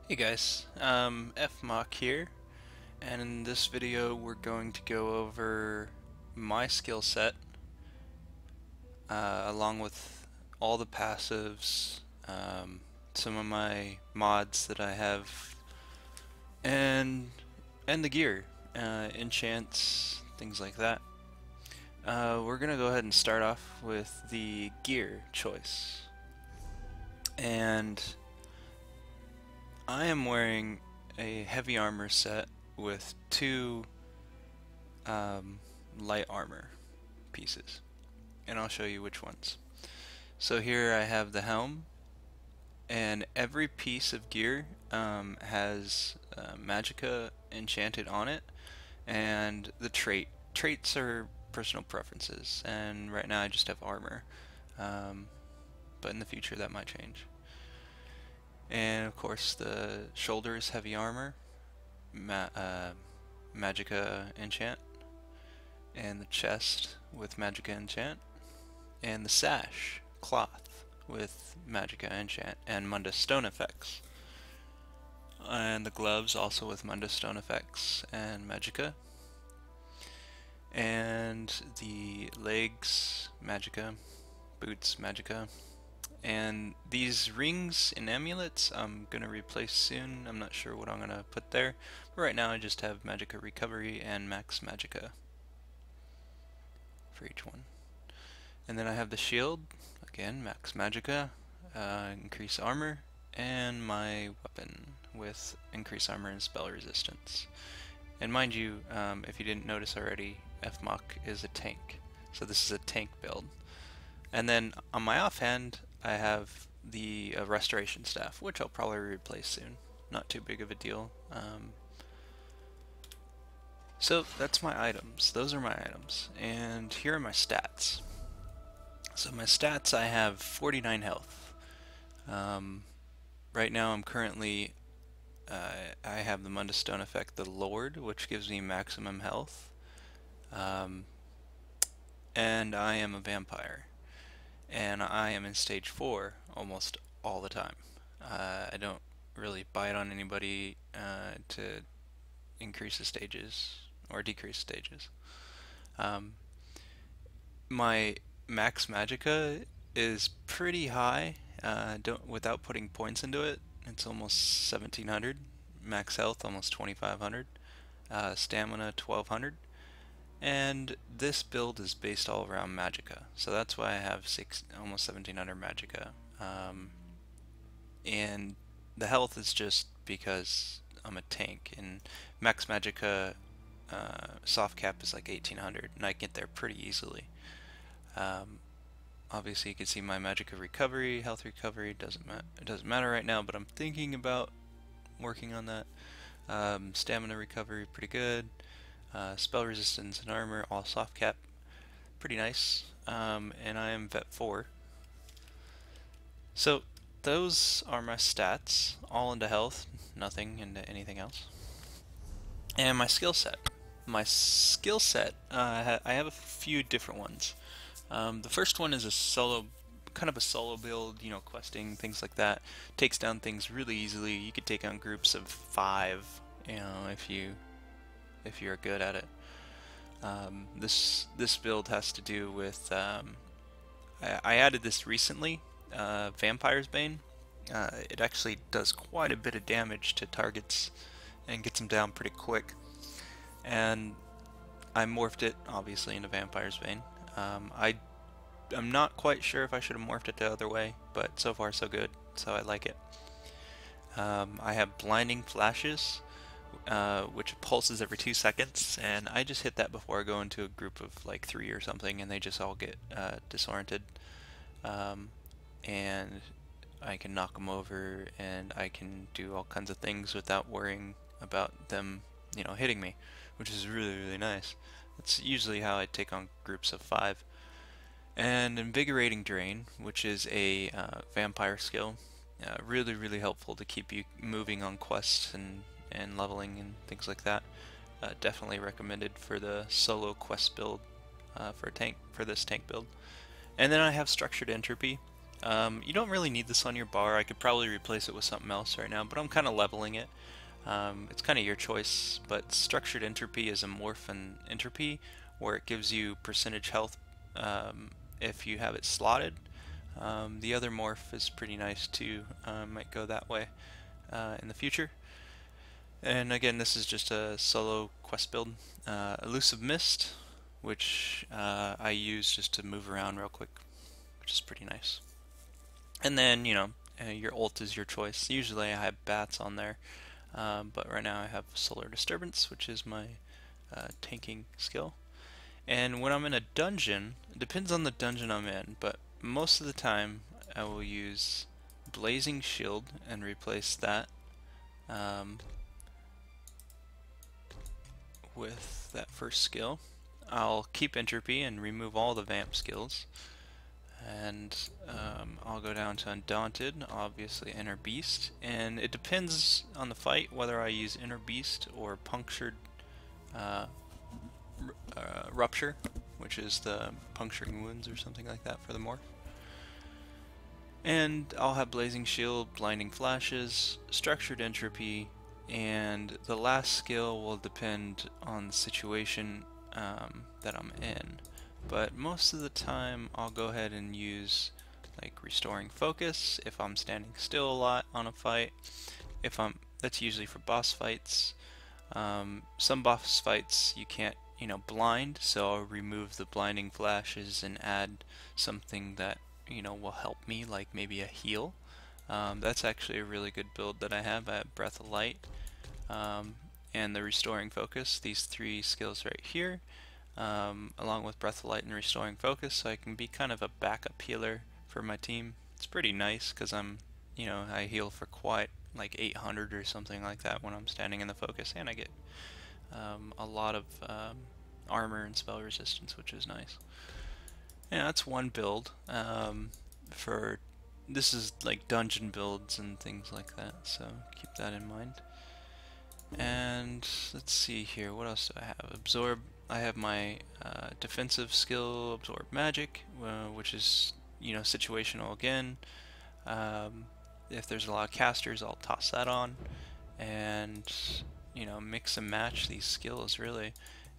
Hey guys, Fmoc here, and in this video we're going to go over my skill set along with all the passives, some of my mods that I have, and the gear, enchants, things like that. We're gonna go ahead and start off with the gear choice, and I am wearing a heavy armor set with two light armor pieces, and I'll show you which ones. So here I have the helm, and every piece of gear has magicka enchanted on it, and the traits are personal preferences, and right now I just have armor, um, but in the future that might change. And of course the shoulder is heavy armor, magicka enchant, and the chest with magicka enchant, and the sash cloth with magicka enchant and Mundus stone effects, and the gloves also with Mundus stone effects and magicka, and the legs magicka, boots magicka, and these rings and amulets I'm gonna replace soon. I'm not sure what I'm gonna put there, but right now I just have magicka recovery and max magicka for each one. And then I have the shield, again max magicka, increase armor, and my weapon with increase armor and spell resistance. And mind you, if you didn't notice already, Fmoc is a tank, so this is a tank build. And then on my offhand, I have the restoration staff, which I'll probably replace soon. Not too big of a deal. So that's my items. Those are my items. And here are my stats. So my stats, I have 49 health. Right now I'm currently, I have the Mundus Stone effect, the Lord, which gives me maximum health. And I am a vampire. And I am in stage 4 almost all the time. I don't really bite on anybody to increase the stages or decrease stages. My max magicka is pretty high. Without putting points into it, it's almost 1700. Max health almost 2500. Stamina 1200. And this build is based all around magicka, so that's why I have almost 1700 magicka. And the health is just because I'm a tank, and max magicka soft cap is like 1800, and I get there pretty easily. Obviously, you can see my magicka recovery, health recovery. It doesn't matter right now, but I'm thinking about working on that. Stamina recovery, pretty good. Spell resistance and armor, all soft cap, pretty nice. And I am vet 4. So those are my stats, all into health, nothing into anything else. And my skill set. My skill set, I have a few different ones. The first one is a solo, kind of a solo build, you know, questing, things like that. Takes down things really easily. You could take on groups of 5, you know, if you're good at it. This build has to do with I added this recently, Vampire's Bane. It actually does quite a bit of damage to targets and gets them down pretty quick. And I morphed it obviously into Vampire's Bane. I'm not quite sure if I should have morphed it the other way, but so far so good, so I like it. I have blinding flashes, which pulses every 2 seconds, and I just hit that before I go into a group of like 3 or something, and they just all get disoriented. And I can knock them over, and I can do all kinds of things without worrying about them, you know, hitting me, which is really, really nice. That's usually how I take on groups of 5. And Invigorating Drain, which is a vampire skill, really, really helpful to keep you moving on quests and leveling and things like that. Definitely recommended for the solo quest build for this tank build. And then I have Structured Entropy, You don't really need this on your bar. I could probably replace it with something else right now, but I'm kind of leveling it. It's kind of your choice, but structured entropy is a morph and entropy where it gives you percentage health if you have it slotted. The other morph is pretty nice too. Might go that way in the future. And again, this is just a solo quest build. Elusive Mist, which I use just to move around real quick, which is pretty nice. And then, your ult is your choice. Usually I have bats on there, but right now I have Solar Disturbance, which is my tanking skill. And when I'm in a dungeon, it depends on the dungeon I'm in, but most of the time I will use Blazing Shield and replace that with that first skill. I'll keep Entropy and remove all the Vamp skills. And I'll go down to Undaunted, obviously Inner Beast, and it depends on the fight whether I use Inner Beast or Punctured Rupture, which is the puncturing wounds or something like that for the morph. And I'll have Blazing Shield, Blinding Flashes, Structured Entropy, and the last skill will depend on the situation that I'm in. But most of the time I'll go ahead and use like Restoring Focus if I'm standing still a lot on a fight. That's usually for boss fights. Some boss fights you can't blind, so I'll remove the blinding flashes and add something that will help me, like maybe a heal. That's actually a really good build that I have. I have Breath of Light and the Restoring Focus, these three skills right here. Along with Breath of Light and Restoring Focus, so I can be kind of a backup healer for my team. It's pretty nice because I heal for quite like 800 or something like that when I'm standing in the focus, and I get a lot of armor and spell resistance, which is nice. Yeah, that's one build. This is like dungeon builds and things like that, so keep that in mind. And let's see here, what else do I have? Absorb. I have my defensive skill, Absorb Magic, which is situational again. If there's a lot of casters, I'll toss that on, and mix and match these skills really.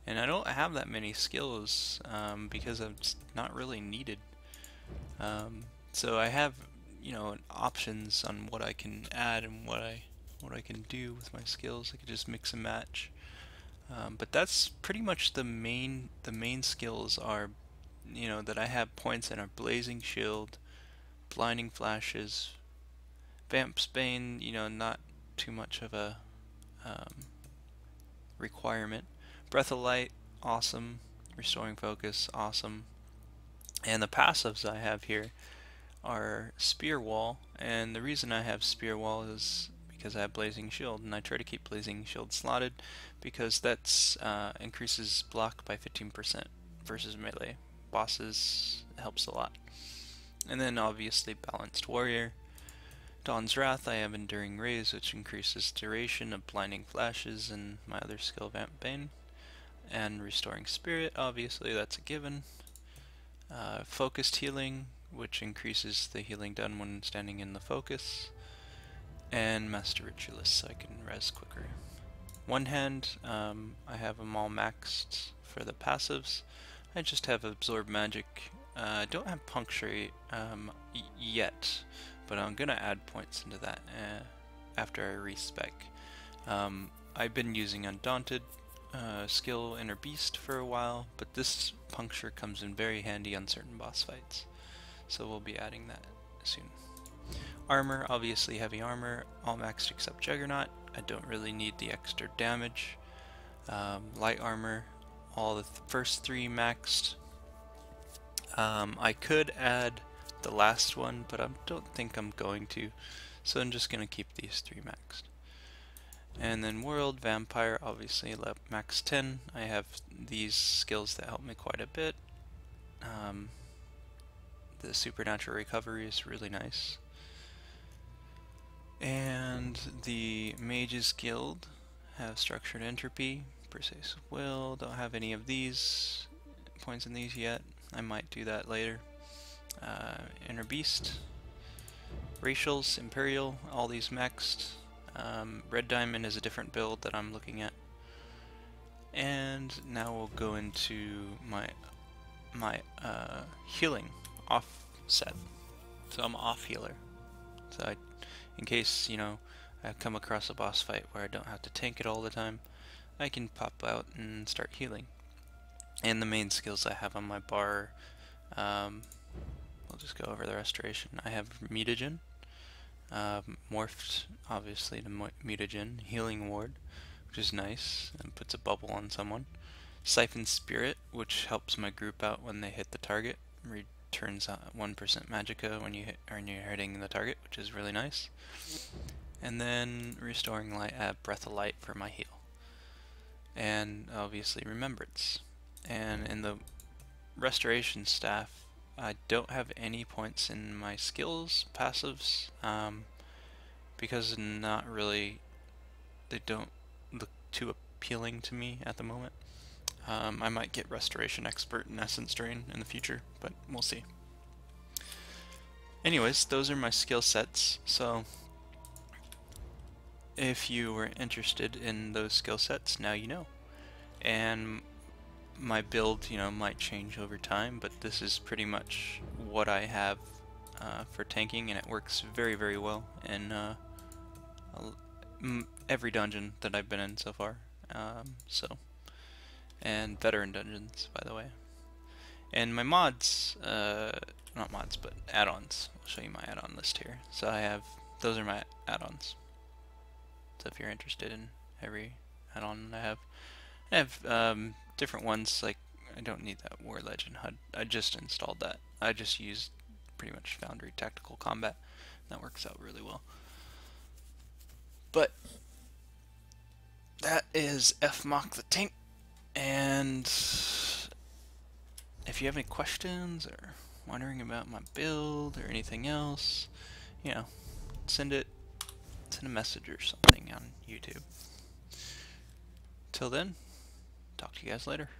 And I don't have that many skills because it's not really needed. So I have options on what I can add and what I can do with my skills. I could just mix and match. But that's pretty much the main skills are that I have points in are Blazing Shield, Blinding Flashes, Vamp's Bane, not too much of a requirement. Breath of Light, awesome. Restoring Focus, awesome. And the passives I have here are Spear Wall, and the reason I have Spear Wall is because I have Blazing Shield, and I try to keep Blazing Shield slotted because that's increases block by 15% versus melee. Bosses helps a lot. And then obviously Balanced Warrior. Dawn's Wrath, I have Enduring Rays, which increases duration of Blinding Flashes, and my other skill, Vamp Bane. And Restoring Spirit, obviously that's a given. Focused Healing, which increases the healing done when standing in the focus. And Master Ritualist, so I can res quicker. One hand, I have them all maxed for the passives. I just have Absorb Magic. I don't have Punctuate yet, but I'm gonna add points into that after I respec. I've been using Undaunted skill Inner Beast for a while, but this Puncture comes in very handy on certain boss fights, so we'll be adding that soon. Armor, obviously heavy armor, all maxed except Juggernaut. I don't really need the extra damage. Light armor, all the first three maxed. I could add the last one, but I don't think I'm going to, so I'm just going to keep these three maxed. And then World, Vampire, obviously max 10. I have these skills that help me quite a bit. The Supernatural Recovery is really nice. And the Mages Guild have Structured Entropy, Persuasive Will. Don't have any of these points in these yet. I might do that later. Inner Beast, Racials, Imperial, all these maxed. Red Diamond is a different build that I'm looking at. And now we'll go into my healing off set. So I'm off healer. So in case, you know, I come across a boss fight where I don't have to tank it all the time, I can pop out and start healing. And the main skills I have on my bar, we'll just go over the restoration. I have mutagen, morphed obviously to mutagen, healing ward, which is nice and puts a bubble on someone. Siphon Spirit, which helps my group out when they hit the target, returns 1% magicka when you're hitting the target, which is really nice. And then Restoring Light, Breath of Light for my heal. And obviously Remembrance. And in the Restoration staff, I don't have any points in my skills, passives, because not really, they don't look too appealing to me at the moment. I might get Restoration Expert and Essence Drain in the future, but we'll see. Anyways, those are my skill sets, so if you were interested in those skill sets, now you know. And my build, you know, might change over time, but this is pretty much what I have for tanking, and it works very, very well in every dungeon that I've been in so far. And veteran dungeons, by the way. And my mods, not mods, but add-ons. I'll show you my add-on list here. So I have, those are my add-ons. So if you're interested in every add-on I have different ones, like I don't need that War Legend HUD. I just installed that. I just used pretty much Foundry Tactical Combat. That works out really well. But that is Fmoc the Tank. And if you have any questions or wondering about my build or anything else, you know, send a message or something on YouTube. Till then, talk to you guys later.